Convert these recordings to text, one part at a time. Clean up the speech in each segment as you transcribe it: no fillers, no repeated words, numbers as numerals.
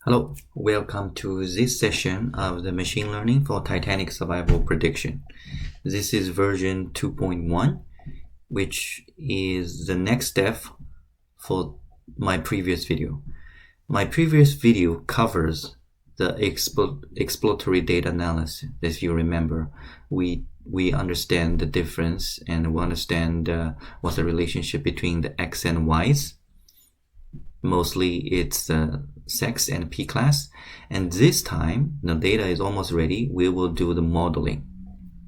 Hello, welcome to this session of the machine learning for Titanic survival prediction. This is version 2.1, which is the next step for my previous video. My previous video covers the exploratory data analysis. As you remember, we understand the difference and we understand what's the relationship between the X and Y's. Mostly it's sex and p-class, and this time the data is almost ready. We will do the modeling.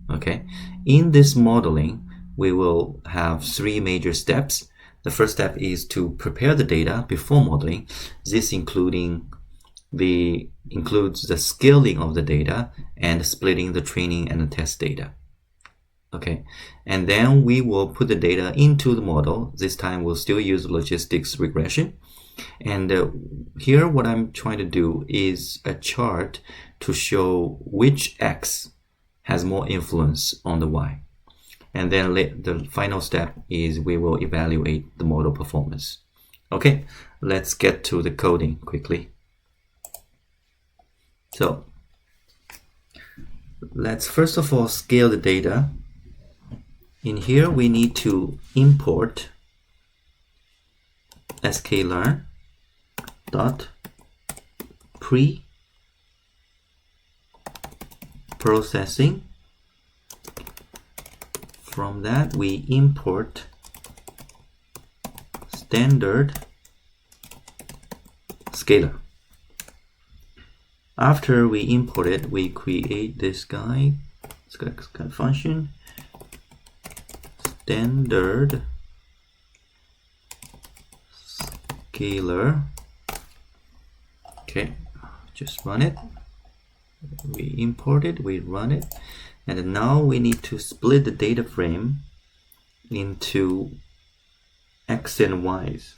Okay, in this modeling we will have three major steps. The first step is to prepare the data before modeling. This includes the scaling of the data and splitting the training and the test data. Okay, and then we will put the data into the model. This time we'll still use logistics regression. And here what I'm trying to do is a chart to show which X has more influence on the Y. And then the final step is we will evaluate the model performance. Okay, let's get to the coding quickly. So let's first of all scale the data. In here we need to import sklearn dot pre-processing. From that we import standard scalar. After we import it, we create this guy. It's got kind of function standard scalar. Okay, just run it. We import it, we run it, and now we need to split the data frame into X and Y's.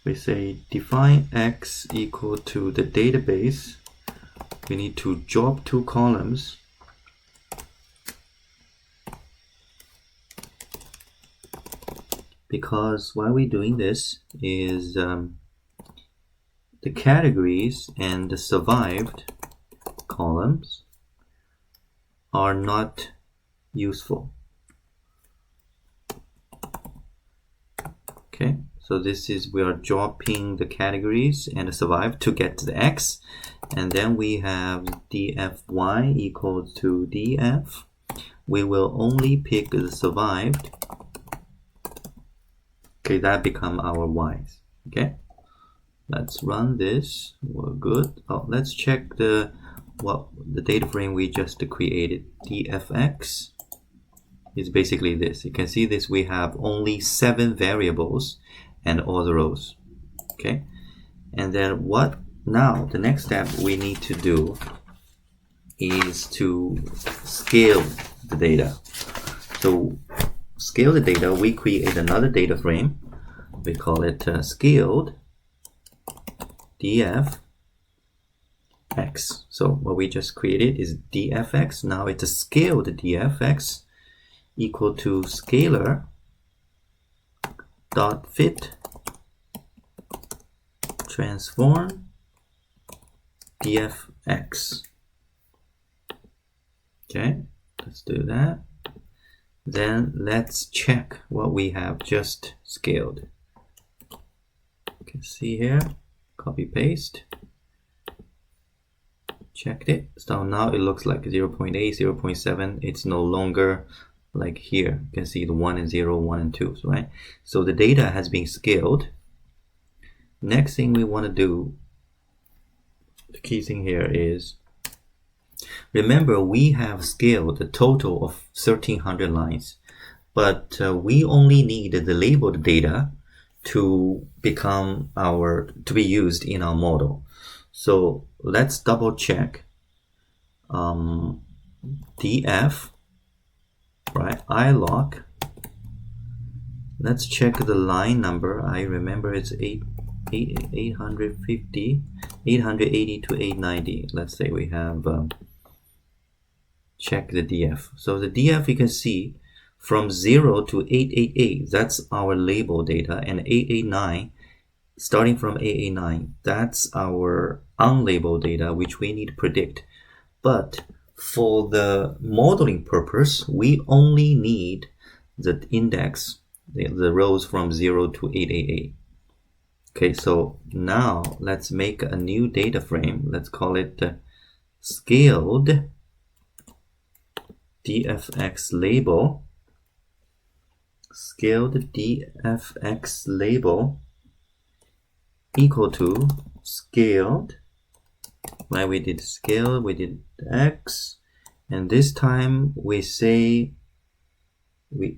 We say define X equal to the database. We need to drop two columns. Because why we're doing this is the categories and the survived columns are not useful. Okay, so this is we are dropping the categories and the survived to get to the X, and then we have dfy equals to df. We will only pick the survived. Okay, that become our Y's. Okay, let's run this. We're good. Oh, let's check the data frame we just created. dfx is basically this. You can see this. We have only 7 variables and all the rows. Okay, and then what? Now the next step we need to do is to scale the data. So scale the data, we create another data frame. We call it scaled dfx. So what we just created is dfx. Now it's a scaled dfx equal to scalar dot fit transform dfx. Okay, let's do that. Then let's check what we have just scaled. You can see here, copy paste, checked it. So now it looks like 0.8, 0.7. It's no longer like here. You can see the 1 and 0, 1 and 2, right? So the data has been scaled. Next thing we want to do, the key thing here is, remember, we have scaled a total of 1300 lines, but we only need the labeled data to be used in our model. So let's double check df, right, iloc. Let's check the line number. I remember it's 880 to 890. Let's say we have check the df. So the df, you can see from 0 to 888, that's our label data, and 889 starting from AA9, that's our unlabeled data which we need to predict. But for the modeling purpose, we only need the index, the rows from 0 to 888. Okay, so now let's make a new data frame. Let's call it scaled DFX label. Scaled DFX label equal to scaled, right? We did scale, we did X, and this time we say we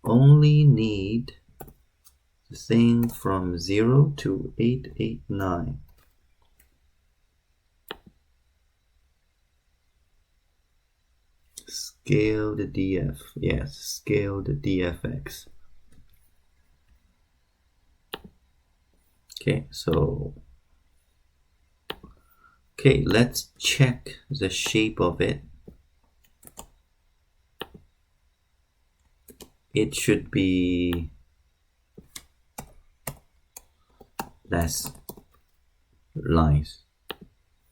only need the thing from 0 to 889. Scaled DF, yes, scaled DFX. Okay, so okay, let's check the shape of it. It should be less lines.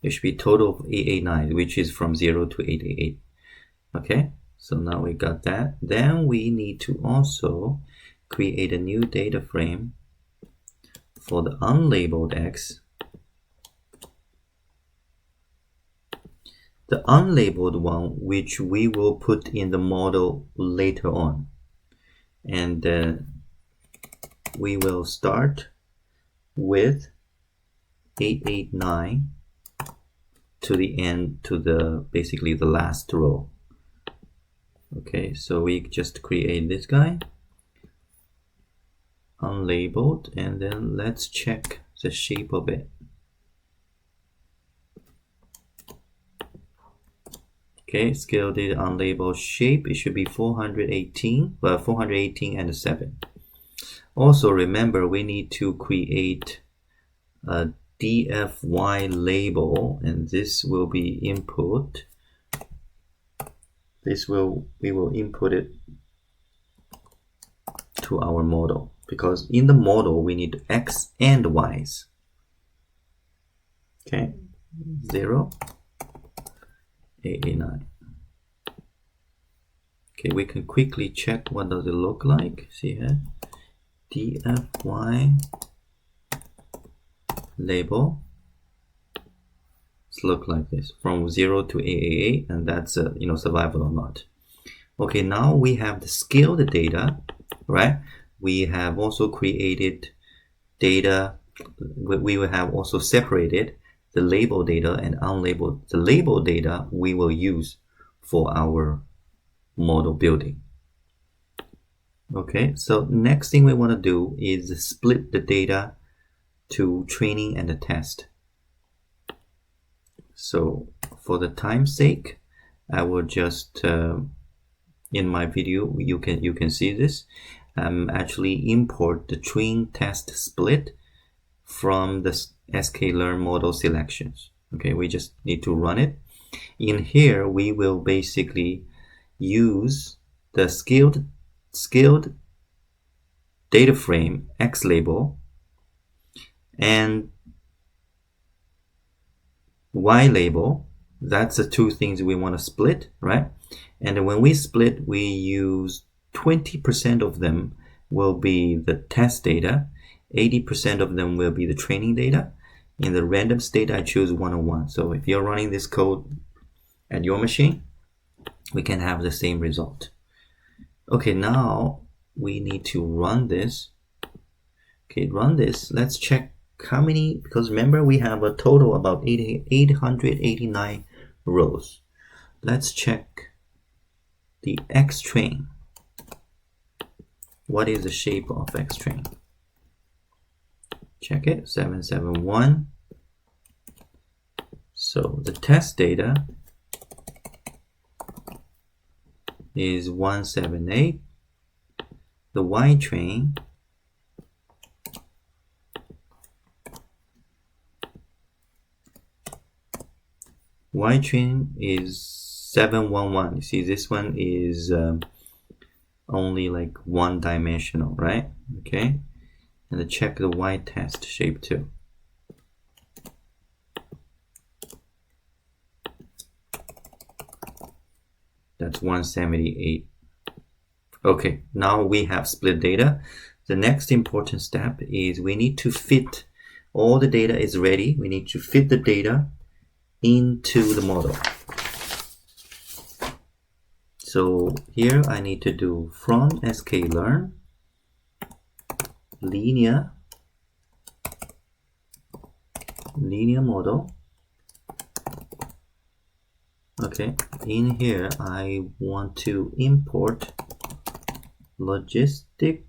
It should be total of 889, which is from 0 to 888. Okay, so now we got that. Then we need to also create a new data frame for the unlabeled X. The unlabeled one, which we will put in the model later on. And we will start with 889 to the end, to the basically the last row. Okay, so we just create this guy, unlabeled, and then let's check the shape of it. Okay, scale data unlabeled shape, it should be 418, but 418 and 7. Also remember, we need to create a DFY label, and this will be input. We will input it to our model, because in the model we need X and Y's. Okay, 0, 889. Okay, we can quickly check what does it look like. See here, DFY label. Look like this, from 0 to 888, and that's survival or not. Okay, now we have the scaled data, right? We have also created data. We will have also separated the label data and unlabeled. The label data we will use for our model building. Okay, so next thing we want to do is split the data to training and the test. So for the time's sake, I will just in my video you can see this. Actually import the train test split from the sklearn model selections. Okay, we just need to run it. In here we will basically use the scaled data frame X label and Y label. That's the two things we want to split, right? And when we split, we use 20% of them will be the test data, 80% of them will be the training data. In the random state, I choose 101. So if you're running this code at your machine, we can have the same result. Okay, now we need to run this. Okay, run this. Let's check how many, because remember we have a total about 889 rows. Let's check the X train. What is the shape of X train? Check it, 771. So the test data is 178. The Y train is 711. You see, this one is only like one dimensional, right? Okay, and check the y-test shape too. That's 178. Okay, now we have split data. The next important step is we need to fit, all the data is ready. We need to fit the data into the model. So here I need to do from sklearn linear model. Okay, in here I want to import logistic.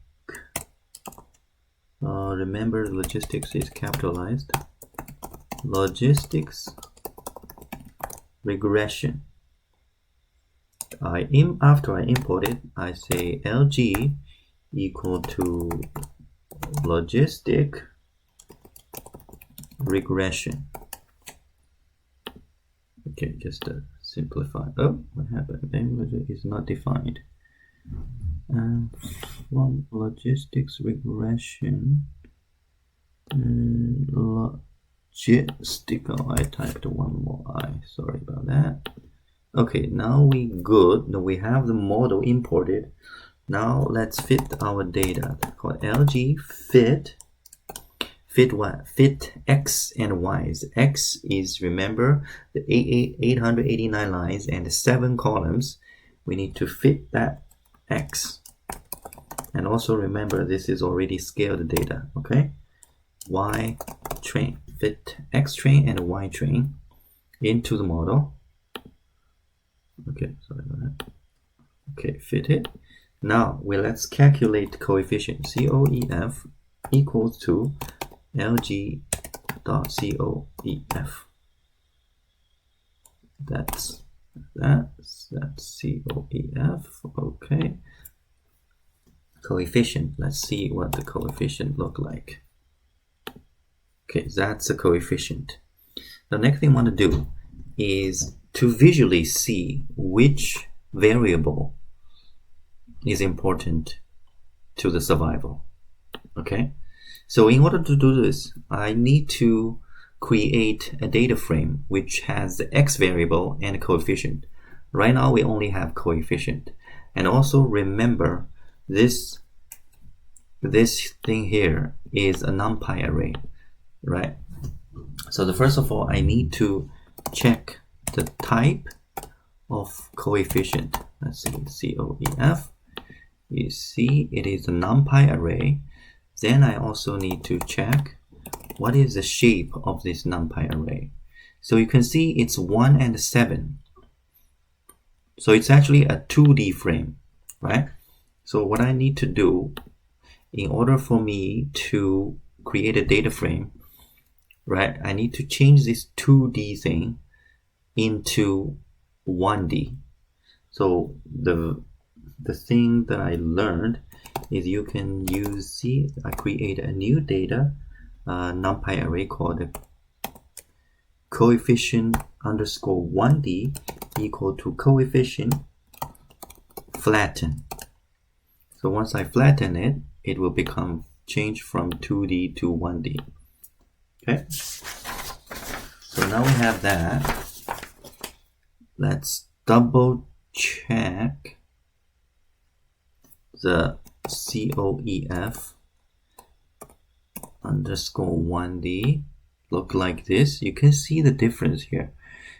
Remember, logistics is capitalized. Logistics regression. After I import it, I say LG equal to logistic regression. Okay, just to simplify. Oh, what happened? Language is not defined. From logistics regression, logistical. I typed one more I. Sorry about that. Okay, now we good. Now we have the model imported. Now let's fit our data. Called LG fit what? Fit X and Y's. X is, remember, the 889 lines and the 7 columns. We need to fit that X. And also remember, this is already scaled data, okay? Y train, fit X train and Y train into the model. Okay, sorry about that. Okay, fit it. Now let's calculate coefficient. COEF equals to LG.COEF. That's COEF. Okay. Coefficient. Let's see what the coefficient look like. Okay, that's the coefficient. The next thing I want to do is to visually see which variable is important to the survival. Okay, so in order to do this, I need to create a data frame which has the X variable and coefficient. Right now we only have coefficient. And also remember, this thing here is a NumPy array, right? So the first of all, I need to check the type of coefficient. Let's see, COEF. You see it is a NumPy array. Then I also need to check what is the shape of this NumPy array. So you can see it's 1 and 7. So it's actually a 2D frame, right? So what I need to do in order for me to create a data frame, right, I need to change this 2D thing into 1D. So the thing that I learned is you can use, see, I create a new data NumPy array called coefficient underscore 1D equal to coefficient flatten. So once I flatten it, it will become change from 2D to 1D. Okay, so now we have that. Let's double check the COEF underscore 1D look like this. You can see the difference here.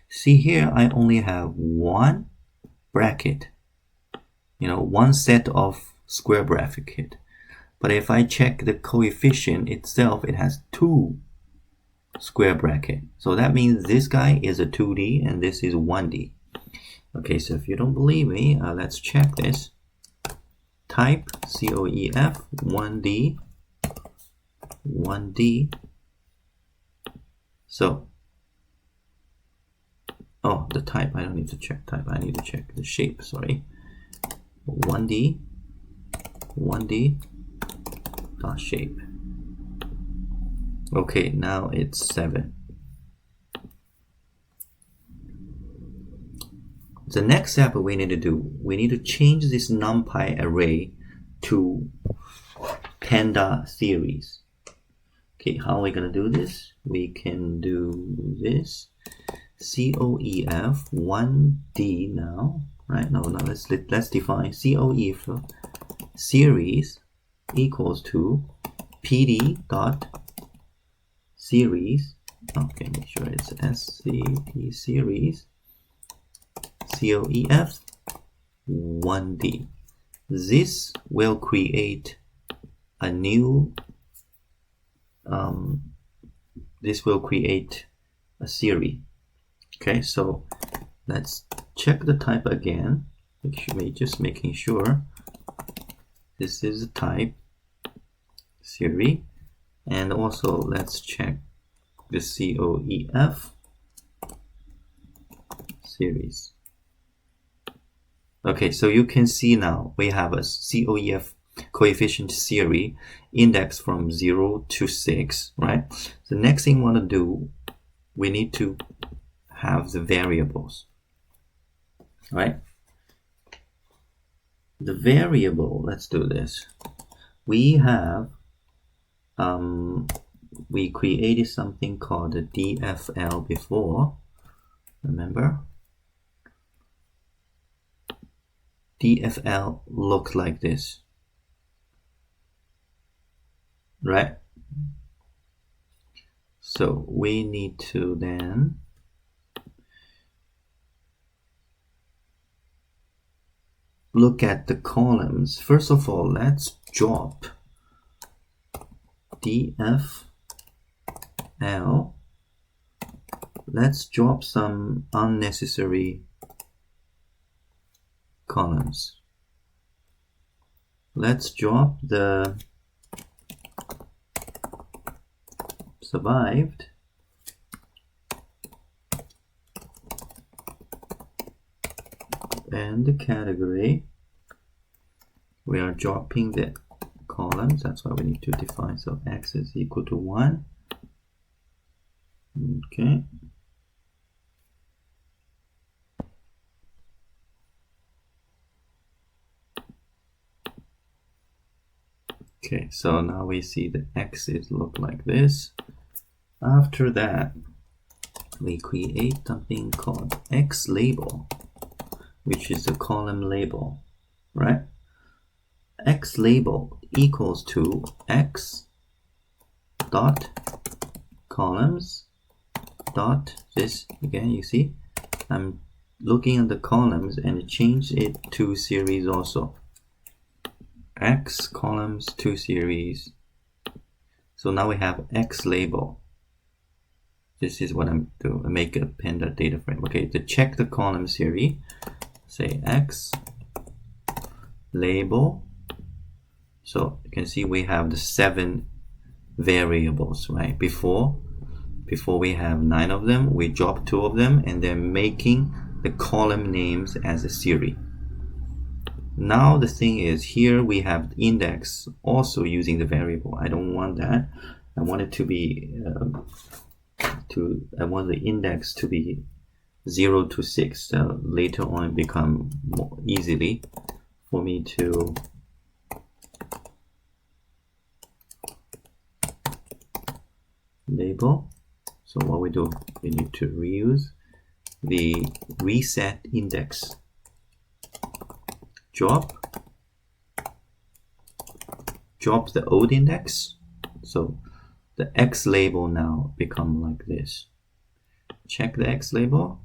See here, I only have one bracket, one set of square bracket. But if I check the coefficient itself, it has 2 square bracket. So that means this guy is a 2D and this is 1D. Okay, so if you don't believe me, let's check this. Type COEF 1D. So, oh, the type, I don't need to check type, I need to check the shape, sorry. 1D dot shape. Okay, now it's 7. The next step we need to do, we need to change this NumPy array to panda series. Okay, how are we gonna do this? We can do this COEF 1D now, right? No, let's define COEF series equals to PD dot series. Okay, make sure it's SCP series COEF 1D. This will create a new a series. Okay, so let's check the type again. Just making sure this is the type series, and also let's check the COEF series. Okay, so you can see now we have a COEF coefficient series index from 0 to 6, right? The next thing we want to do, we need to have the variables, right? The variable, let's do this. We have we created something called a DFL before, remember? DFL looks like this, right? So we need to then look at the columns. First of all, let's drop DFL. Let's drop some unnecessary columns. Let's drop the survived and the category. We are dropping the columns, that's why we need to define. So x is equal to 1. Okay. Okay, so now we see the x's look like this. After that, we create something called x label, which is the column label, right? X label equals to x dot columns dot this. Again, you see, I'm looking at the columns and change it to series also. X columns to series. So now we have X label. This is what I'm doing. Make a panda data frame. Okay, to check the column series, say X label. So you can see we have the 7 variables, right? Before we have 9 of them, we drop 2 of them, and then making the column names as a series. Now the thing is, here we have index also using the variable. I don't want that. I want it to be I want the index to be 0 to 6. So later on it become more easily for me to label. So what we do, we need to reuse the reset index. Drop the old index, so the X label now become like this. Check the X label.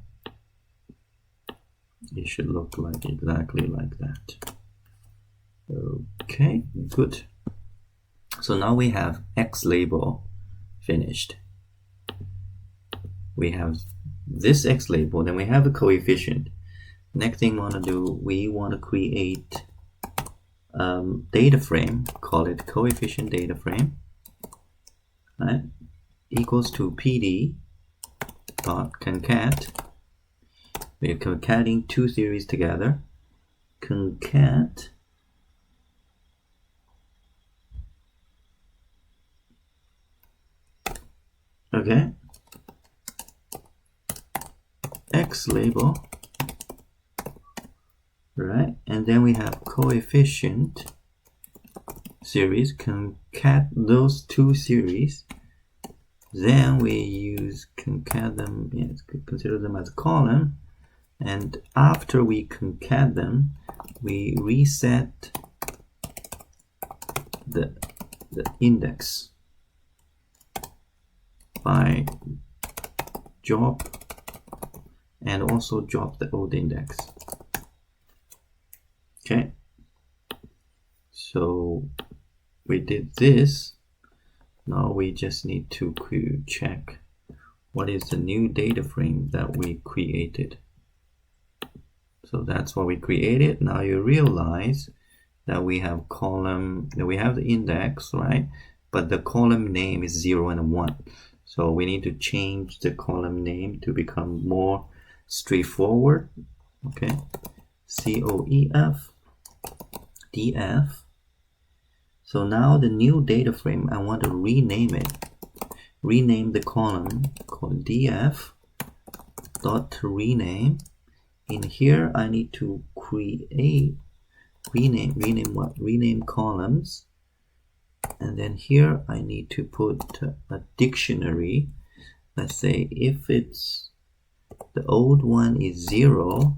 It should look like exactly like that. Okay, good. So now we have X label finished. We have this X label, then we have a coefficient. Next thing we want to do, we want to create data frame, call it coefficient data frame, right? Equals to PD dot concat. We're concatenating 2 series together. Concat okay, X label. Right, and then we have coefficient series, concat those two series. Then we use concat them, consider them as a column. And after we concat them, we reset the index by drop and also drop the old index. Okay, so we did this. Now we just need to check what is the new data frame that we created. So that's what we created. Now you realize that we have column, that we have the index, right? But the column name is 0 and 1. So we need to change the column name to become more straightforward. Okay, COEF, DF. So now the new data frame, I want to rename it. Rename the column called DF dot rename. In here, I need to rename what? Rename columns. And then here I need to put a dictionary. Let's say if it's the old one is 0,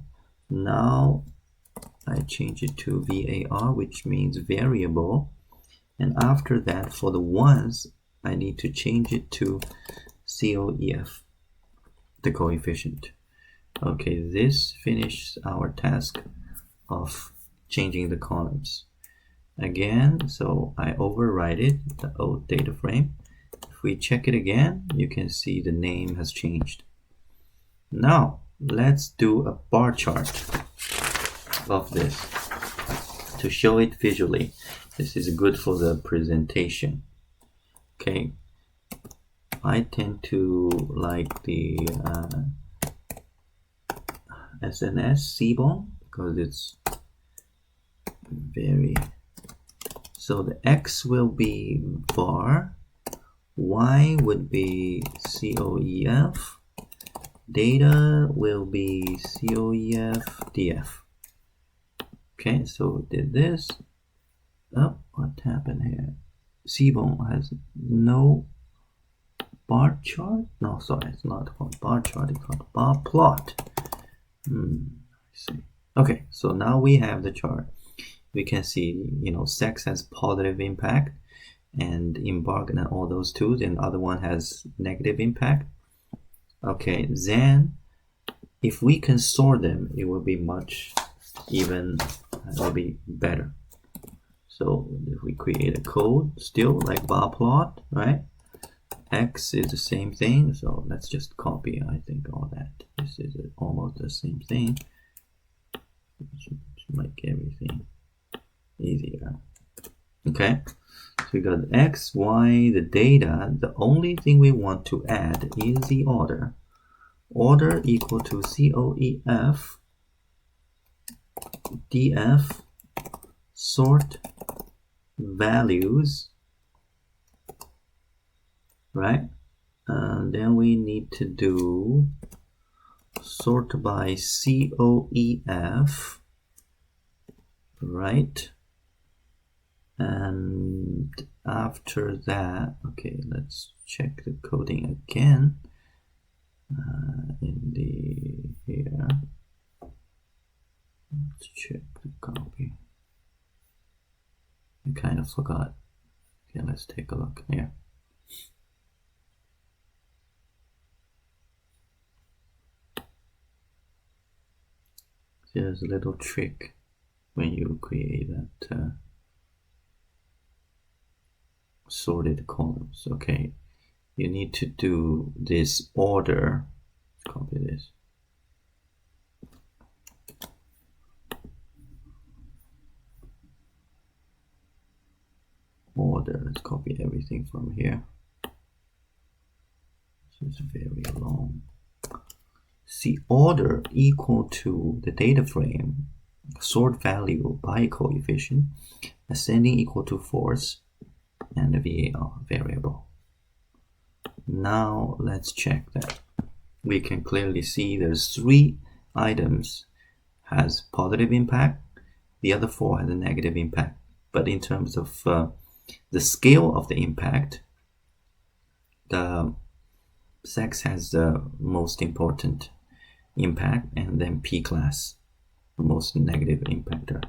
now I change it to VAR, which means variable. And after that, for the ones, I need to change it to COEF, the coefficient. Okay, this finishes our task of changing the columns. Again, so I override it, the old data frame. If we check it again, you can see the name has changed. Now, let's do a bar chart of this to show it visually. This is good for the presentation. Okay, I tend to like the SNS Seaborn because it's very, so the X will be var, Y would be COEF, data will be COEF DF. Okay, so we did this. Oh, what happened here? Seaborn has no bar chart? No, sorry, it's not called bar chart, it's called bar plot. See. Okay, so now we have the chart. We can see, sex has positive impact and embark and all those two, then the other one has negative impact. Okay, then if we can sort them, it will be much even, it will be better. So if we create a code, still like bar plot, right? X is the same thing, so let's just copy, I think, all that. This is almost the same thing. To make everything easier. Okay, so we got X, Y, the data. The only thing we want to add is the order. Order equal to COEF DF sort values, right? And then we need to do sort by COEF, right? And after that, okay, let's check the coding again. In the here, let's check the copy. I kind of forgot. Okay, let's take a look here. There's a little trick when you create that sorted columns. Okay, you need to do this order. Let's copy this. Order, let's copy everything from here. This is very long. See, order equal to the data frame, sort value by coefficient, ascending equal to force, and the VAR variable. Now let's check that. We can clearly see there's 3 items has positive impact, the other 4 has a negative impact. But in terms of The scale of the impact, the sex has the most important impact, and then P class, the most negative impactor.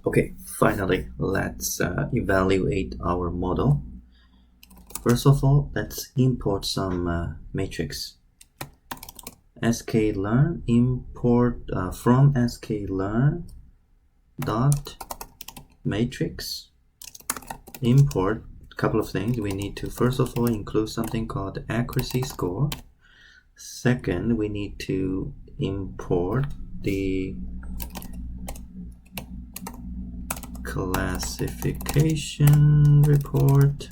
Okay, finally, let's evaluate our model. First of all, let's import some matrix. sklearn import from sklearn dot matrix import a couple of things. We need to first of all include something called accuracy score. Second, we need to import the classification report.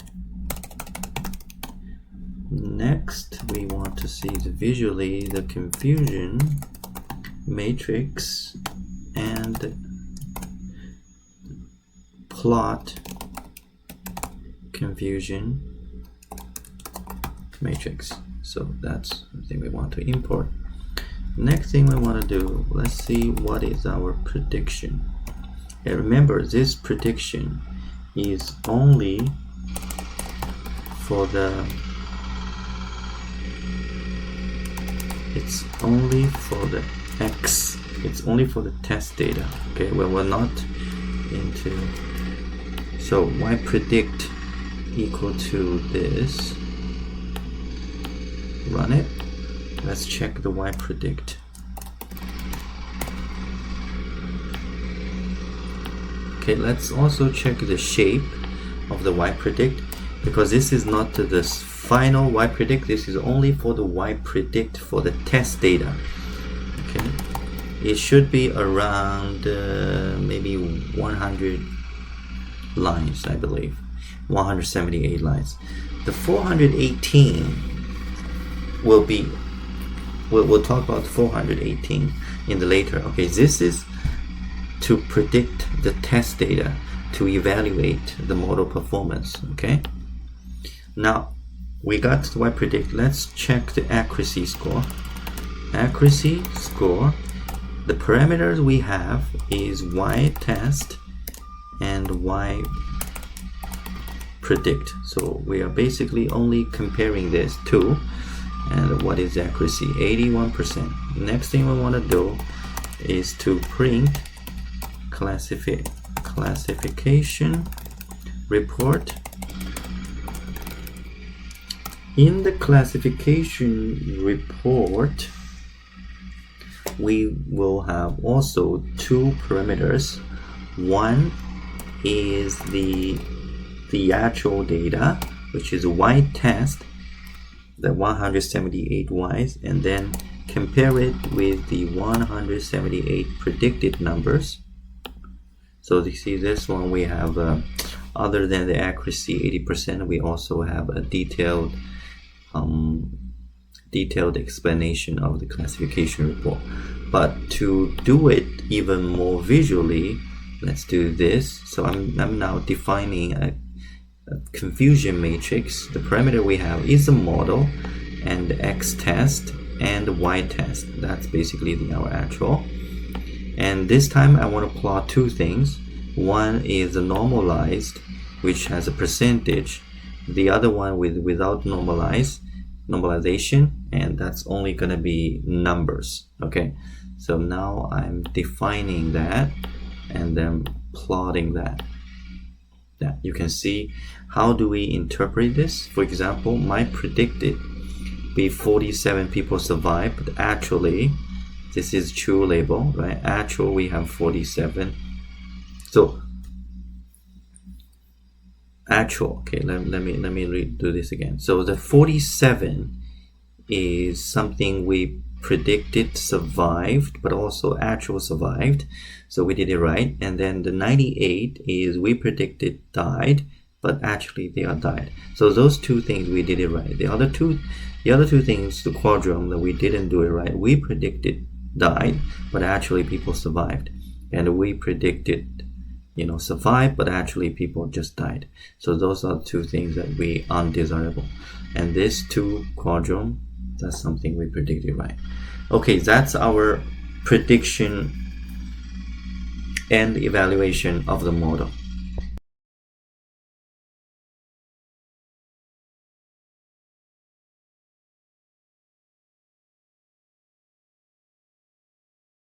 Next, we want to see visually the confusion matrix and plot confusion matrix. So that's the thing we want to import. Next thing we want to do, let's see what is our prediction. And remember, this prediction is only for the X. It's only for the test data. Okay, well, we're not into. So y predict equal to this. Run it. Let's check the y predict. Okay, let's also check the shape of the y predict, because this is not the final y predict. This is only for the y predict for the test data. Okay, it should be around maybe 100 lines, I believe, 178 lines. The 418 will be, we'll talk about 418 in the later. Okay, this is to predict the test data, to evaluate the model performance. Okay, now we got the y predict. Let's check the accuracy score. Accuracy score, the parameters we have is y test and y predict. So we are basically only comparing this two. And what is accuracy? 81%. Next thing we want to do is to print classification report. In the classification report, we will have also two parameters. One is the actual data, which is y test, the 178 y's, and then compare it with the 178 predicted numbers. So you see this one, we have other than the accuracy 80%, we also have a detailed detailed explanation of the classification report. But to do it even more visually, let's do this. So I'm now defining a confusion matrix. The parameter we have is the model and the X test and the Y test. That's basically our actual. And this time I want to plot two things. One is the normalized, which has a percentage. The other one without normalization, and that's only going to be numbers. Okay, so now I'm defining that and then plotting that. You can see how do we interpret this. For example, my predicted be 47 people survive, but actually this is true label, right? Actual we have 47. So actual, okay, let me redo this again. So the 47 is something we predicted survived, but also actual survived, so we did it right. And then the 98 is we predicted died, but actually they are died. So those two things we did it right. The other two things, the quadrum that we didn't do it right, we predicted died, but actually people survived, and we predicted survive, but actually people just died. So those are two things that we undesirable. And this two quadrum, that's something we predicted right. Okay, that's our prediction and evaluation of the model.